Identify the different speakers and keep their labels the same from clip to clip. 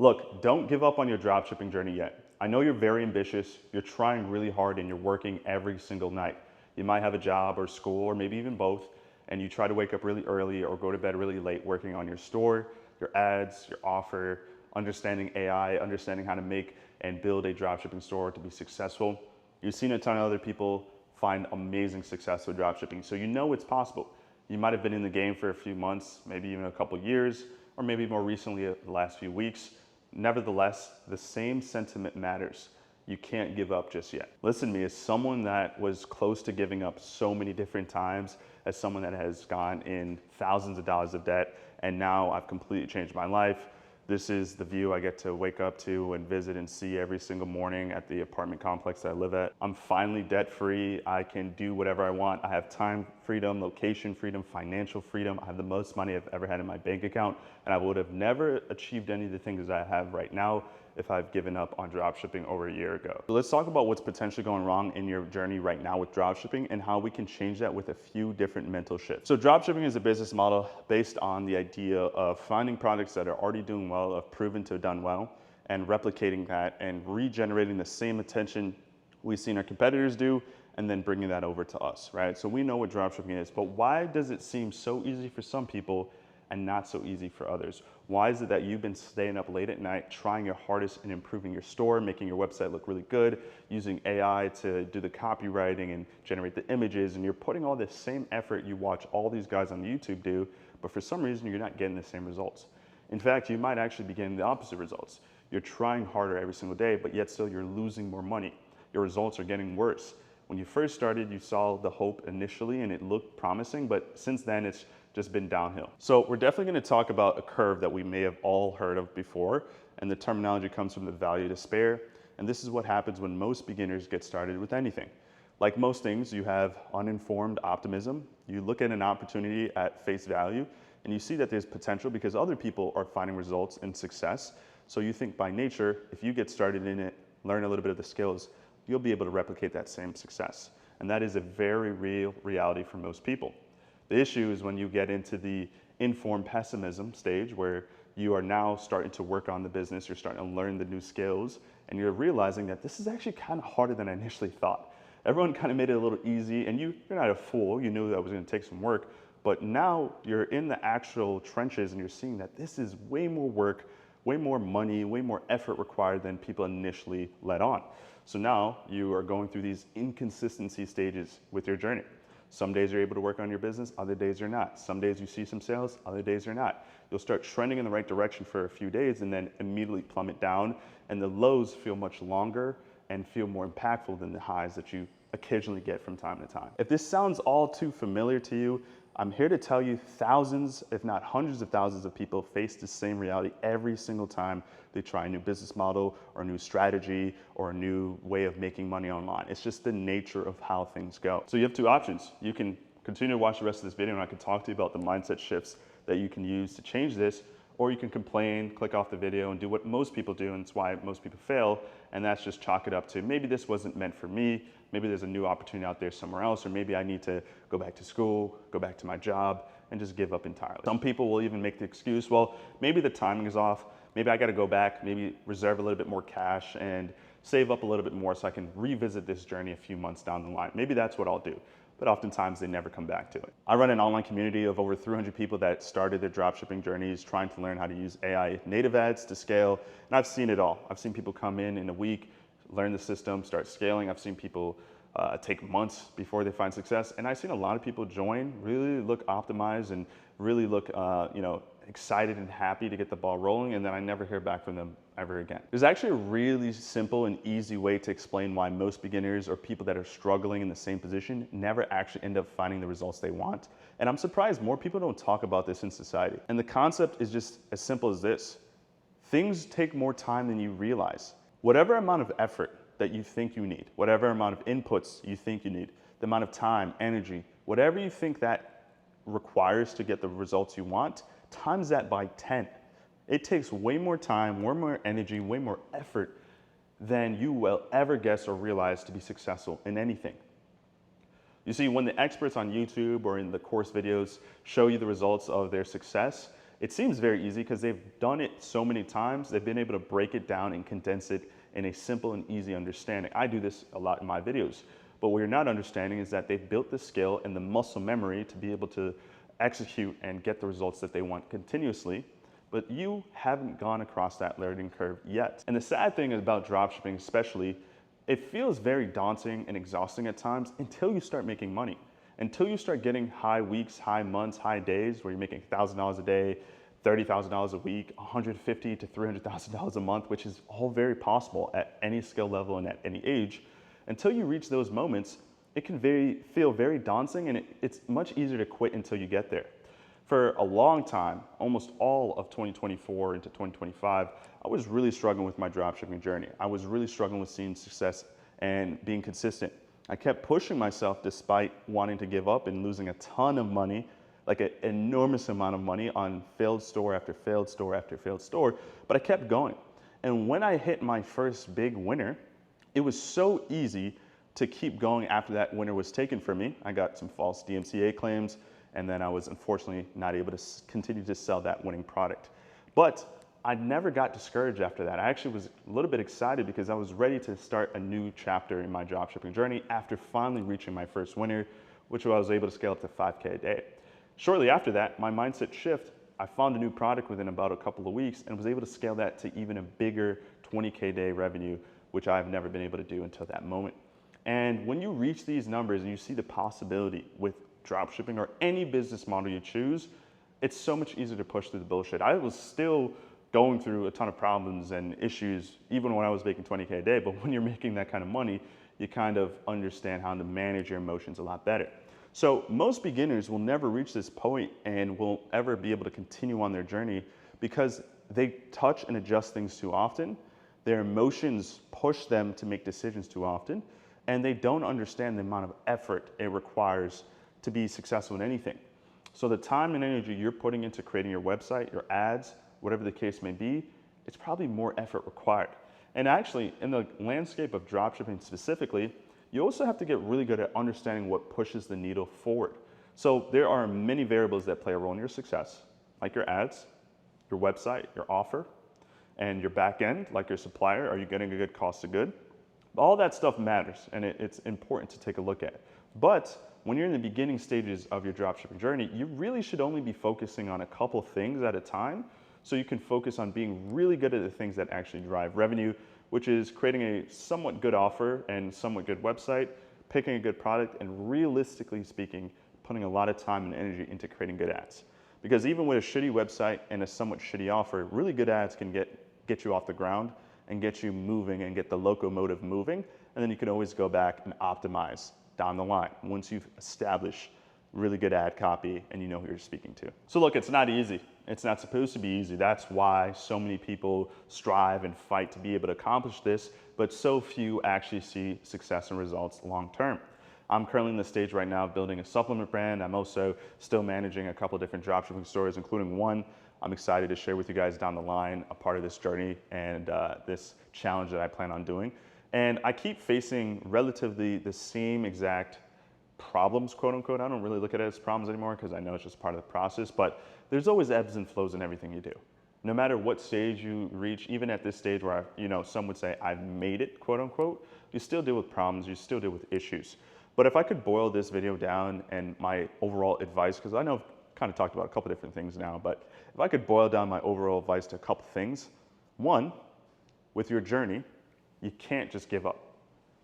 Speaker 1: Look, don't give up on your dropshipping journey yet. I know you're very ambitious, you're trying really hard, and you're working every single night. You might have a job or school, or maybe even both, and you try to wake up really early or go to bed really late working on your store, your ads, your offer, understanding AI, understanding how to make and build a dropshipping store to be successful. You've seen a ton of other people find amazing success with dropshipping, so you know it's possible. You might have been in the game for a few months, maybe even a couple years, or maybe more recently the last few weeks. Nevertheless, the same sentiment matters. You can't give up just yet. Listen to me, as someone that was close to giving up so many different times, as someone that has gone in thousands of dollars of debt, and now I've completely changed my life. This is the view I get to wake up to and visit and see every single morning at the apartment complex that I live at. I'm finally debt-free. I can do whatever I want. I have time freedom, location freedom, financial freedom. I have the most money I've ever had in my bank account, and I would have never achieved any of the things that I have right now if I've given up on dropshipping over a year ago. So let's talk about what's potentially going wrong in your journey right now with dropshipping and how we can change that with a few different mental shifts. So dropshipping is a business model based on the idea of finding products that are already doing well, have proven to have done well, and replicating that and regenerating the same attention we've seen our competitors do, and then bringing that over to us, right? So we know what dropshipping is, but why does it seem so easy for some people and not so easy for others? Why is it that you've been staying up late at night, trying your hardest in improving your store, making your website look really good, using AI to do the copywriting and generate the images, and you're putting all this same effort you watch all these guys on YouTube do, but for some reason you're not getting the same results? In fact, you might actually be getting the opposite results. You're trying harder every single day, but yet still you're losing more money. Your results are getting worse. When you first started, you saw the hope initially and it looked promising, but since then it's just been downhill. So we're definitely going to talk about a curve that we may have all heard of before, and the terminology comes from the value despair. And this is what happens when most beginners get started with anything. Like most things, you have uninformed optimism. You look at an opportunity at face value and you see that there's potential because other people are finding results and success. So you think by nature, if you get started in it, learn a little bit of the skills, you'll be able to replicate that same success. And that is a very real reality for most people. The issue is when you get into the informed pessimism stage where you are now starting to work on the business, you're starting to learn the new skills, and you're realizing that this is actually kind of harder than I initially thought. Everyone kind of made it a little easy, and you're not a fool, you knew that was going to take some work, but now you're in the actual trenches and you're seeing that this is way more work, way more money, way more effort required than people initially let on. So now you are going through these inconsistency stages with your journey. Some days you're able to work on your business, other days you're not. Some days you see some sales, other days you're not. You'll start trending in the right direction for a few days and then immediately plummet down, and the lows feel much longer and feel more impactful than the highs that you occasionally get from time to time. If this sounds all too familiar to you, I'm here to tell you thousands, if not hundreds of thousands of people face the same reality every single time they try a new business model or a new strategy or a new way of making money online. It's just the nature of how things go. So you have two options. You can continue to watch the rest of this video and I can talk to you about the mindset shifts that you can use to change this, or you can complain, click off the video, and do what most people do, and it's why most people fail, and that's just chalk it up to maybe this wasn't meant for me, maybe there's a new opportunity out there somewhere else, or maybe I need to go back to school, go back to my job, and just give up entirely. Some people will even make the excuse, well, maybe the timing is off, maybe I gotta go back, maybe reserve a little bit more cash and save up a little bit more so I can revisit this journey a few months down the line. Maybe that's what I'll do. But oftentimes they never come back to it. I run an online community of over 300 people that started their dropshipping journeys trying to learn how to use AI native ads to scale, and I've seen it all. I've seen people come in a week, learn the system, start scaling. I've seen people take months before they find success, and I've seen a lot of people join, really look optimized and really look excited and happy to get the ball rolling, and then I never hear back from them ever again. There's actually a really simple and easy way to explain why most beginners or people that are struggling in the same position never actually end up finding the results they want. And I'm surprised more people don't talk about this in society. And the concept is just as simple as this. Things take more time than you realize. Whatever amount of effort that you think you need, whatever amount of inputs you think you need, the amount of time, energy, whatever you think that requires to get the results you want, times that by 10. It takes way more time, way more energy, way more effort than you will ever guess or realize to be successful in anything. You see, when the experts on YouTube or in the course videos show you the results of their success, It seems very easy because they've done it so many times. They've been able to break it down and condense it in a simple and easy understanding. I do this a lot in my videos, but what you're not understanding is that they've built the skill and the muscle memory to be able to execute and get the results that they want continuously, but you haven't gone across that learning curve yet. And the sad thing about dropshipping especially, it feels very daunting and exhausting at times until you start making money. Until you start getting high weeks, high months, high days where you're making $1,000 a day, $30,000 a week, $150,000 to $300,000 a month, which is all very possible at any skill level and at any age. Until you reach those moments, it can feel very daunting, and it's much easier to quit until you get there. For a long time, almost all of 2024 into 2025, I was really struggling with my dropshipping journey. I was really struggling with seeing success and being consistent. I kept pushing myself despite wanting to give up and losing a ton of money, like an enormous amount of money on failed store after failed store after failed store, but I kept going. And when I hit my first big winner, it was so easy to keep going after that winner was taken from me. I got some false DMCA claims, and then I was unfortunately not able to continue to sell that winning product. But I never got discouraged after that. I actually was a little bit excited because I was ready to start a new chapter in my dropshipping journey after finally reaching my first winner, which I was able to scale up to 5K a day. Shortly after that, my mindset shift, I found a new product within about a couple of weeks and was able to scale that to even a bigger 20K a day revenue, which I've never been able to do until that moment. And when you reach these numbers and you see the possibility with dropshipping or any business model you choose, it's so much easier to push through the bullshit. I was still going through a ton of problems and issues even when I was making 20K a day, but when you're making that kind of money, you kind of understand how to manage your emotions a lot better. So most beginners will never reach this point and will ever be able to continue on their journey because they touch and adjust things too often. Their emotions push them to make decisions too often, and they don't understand the amount of effort it requires to be successful in anything. So the time and energy you're putting into creating your website, your ads, whatever the case may be, it's probably more effort required. And actually, in the landscape of dropshipping specifically, you also have to get really good at understanding what pushes the needle forward. So there are many variables that play a role in your success, like your ads, your website, your offer, and your back end, like your supplier. Are you getting a good cost of good? All that stuff matters, and it's important to take a look at. But when you're in the beginning stages of your dropshipping journey, you really should only be focusing on a couple things at a time so you can focus on being really good at the things that actually drive revenue, which is creating a somewhat good offer and somewhat good website, picking a good product, and realistically speaking, putting a lot of time and energy into creating good ads. Because even with a shitty website and a somewhat shitty offer, really good ads can get you off the ground and get you moving and get the locomotive moving, and then you can always go back and optimize down the line once you've established really good ad copy and you know who you're speaking to. So look, it's not easy. It's not supposed to be easy. That's why so many people strive and fight to be able to accomplish this, but so few actually see success and results long term. I'm currently in the stage right now of building a supplement brand. I'm also still managing a couple different dropshipping stores, including one I'm excited to share with you guys down the line, a part of this journey and this challenge that I plan on doing. And I keep facing relatively the same exact problems, quote unquote. I don't really look at it as problems anymore because I know it's just part of the process, but there's always ebbs and flows in everything you do. No matter what stage you reach, even at this stage where some would say I've made it, quote unquote, you still deal with problems, you still deal with issues. But if I could boil this video down and my overall advice, because I know I've kind of talked about a couple different things now, but if I could boil down my overall advice to a couple things. One, with your journey, you can't just give up.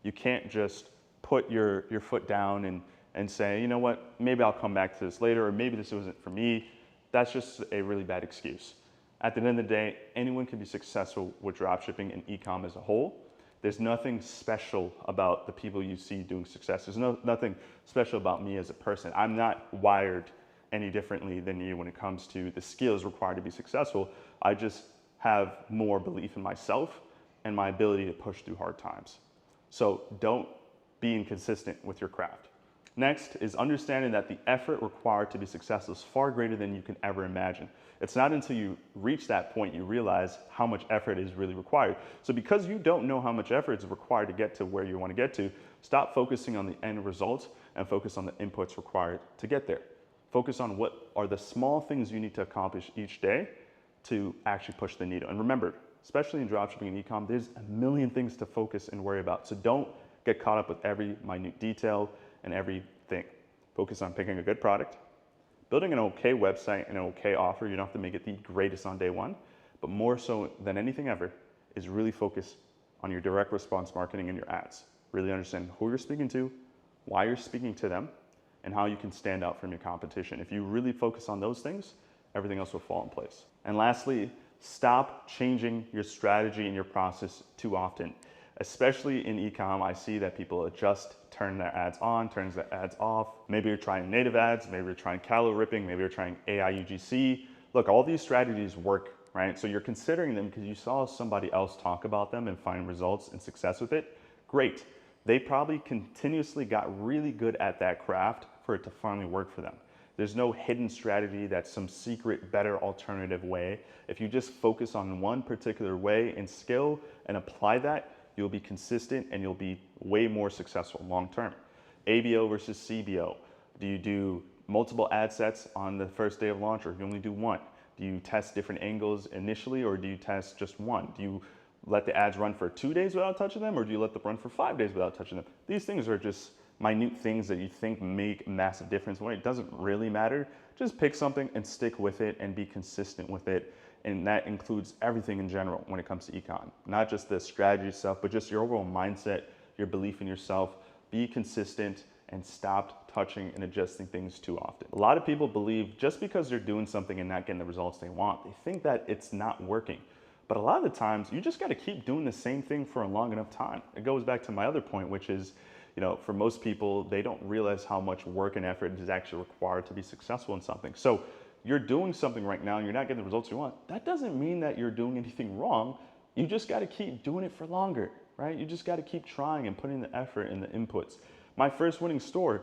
Speaker 1: You can't just put your foot down and say, you know what, maybe I'll come back to this later, or maybe this wasn't for me. That's just a really bad excuse. At the end of the day, anyone can be successful with dropshipping and ecom as a whole. There's nothing special about the people you see doing success. There's nothing special about me as a person. I'm not wired any differently than you when it comes to the skills required to be successful. I just have more belief in myself and my ability to push through hard times. So don't be inconsistent with your craft. Next is understanding that the effort required to be successful is far greater than you can ever imagine. It's not until you reach that point you realize how much effort is really required. So because you don't know how much effort is required to get to where you want to get to, stop focusing on the end result and focus on the inputs required to get there. Focus on what are the small things you need to accomplish each day to actually push the needle. And remember, especially in dropshipping and ecom, there's a million things to focus and worry about. So don't get caught up with every minute detail and everything. Focus on picking a good product, building an okay website and an okay offer. You don't have to make it the greatest on day one, but more so than anything ever is really focus on your direct response marketing and your ads. Really understand who you're speaking to, why you're speaking to them, and how you can stand out from your competition. If you really focus on those things, everything else will fall in place. And lastly, stop changing your strategy and your process too often. Especially in ecom, I see that people adjust, turn their ads on, turns their ads off. Maybe you're trying native ads, maybe you're trying calorie ripping, maybe you're trying AI UGC. Look, all these strategies work, right? So you're considering them because you saw somebody else talk about them and find results and success with it. Great. They probably continuously got really good at that craft for it to finally work for them. There's no hidden strategy that's some secret, better alternative way. If you just focus on one particular way and skill and apply that, you'll be consistent and you'll be way more successful long term. ABO versus CBO. Do you do multiple ad sets on the first day of launch, or do you only do one? Do you test different angles initially, or do you test just one? Do you let the ads run for 2 days without touching them, or do you let them run for 5 days without touching them? These things are just minute things that you think make a massive difference when it doesn't really matter. Just pick something and stick with it and be consistent with it. And that includes everything in general when it comes to econ. Not just the strategy stuff, but just your overall mindset, your belief in yourself. Be consistent and stop touching and adjusting things too often. A lot of people believe just because they're doing something and not getting the results they want, they think that it's not working. But a lot of the times, you just gotta keep doing the same thing for a long enough time. It goes back to my other point, which is, for most people, they don't realize how much work and effort is actually required to be successful in something. So you're doing something right now and you're not getting the results you want. That doesn't mean that you're doing anything wrong. You just got to keep doing it for longer, right? You just got to keep trying and putting the effort and the inputs. My first winning store,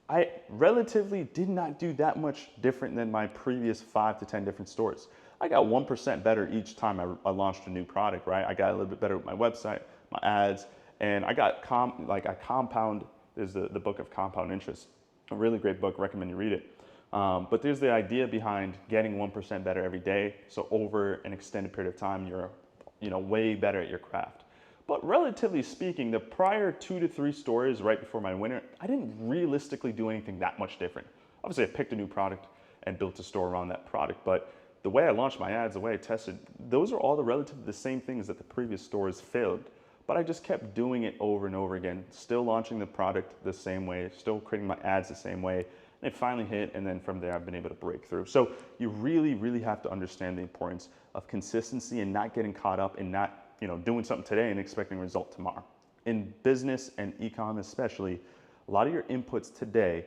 Speaker 1: I relatively did not do that much different than my previous 5 to 10 different stores. I got 1% better each time I launched a new product, right? I got a little bit better with my website, my ads, and I got compound is the book of compound interest. A really great book, recommend you read it. But there's the idea behind getting 1% better every day. So over an extended period of time, you're way better at your craft. But relatively speaking, the prior 2 to 3 stores right before my winner, I didn't realistically do anything that much different. Obviously, I picked a new product and built a store around that product. But the way I launched my ads, the way I tested, those are all the same things that the previous stores failed. But I just kept doing it over and over again, still launching the product the same way, still creating my ads the same way. And it finally hit, and then from there, I've been able to break through. So you really, really have to understand the importance of consistency and not getting caught up in not, doing something today and expecting a result tomorrow. In business and ecom especially, a lot of your inputs today,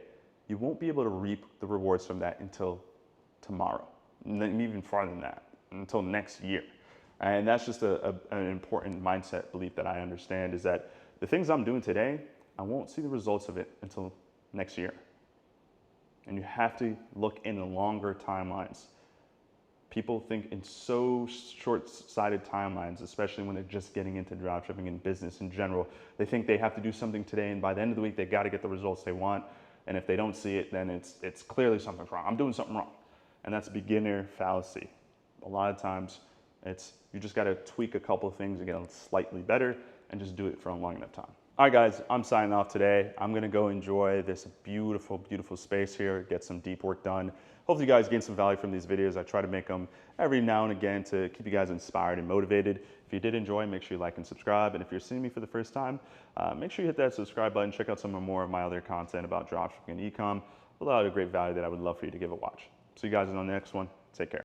Speaker 1: you won't be able to reap the rewards from that until tomorrow, and then even farther than that, until next year. And that's just an important mindset belief that I understand, is that the things I'm doing today, I won't see the results of it until next year. And you have to look in the longer timelines. People think in so short-sighted timelines, especially when they're just getting into dropshipping and business in general. They think they have to do something today, and by the end of the week, they got to get the results they want. And if they don't see it, then it's clearly something's wrong. I'm doing something wrong. And that's a beginner fallacy. A lot of times, you just got to tweak a couple of things and get slightly better and just do it for a long enough time. All right, guys, I'm signing off today. I'm gonna go enjoy this beautiful, beautiful space here, get some deep work done. Hopefully you guys gain some value from these videos. I try to make them every now and again to keep you guys inspired and motivated. If you did enjoy, make sure you like and subscribe. And if you're seeing me for the first time, make sure you hit that subscribe button. Check out some more of my other content about dropshipping and ecom. A lot of great value that I would love for you to give a watch. See you guys on the next one. Take care.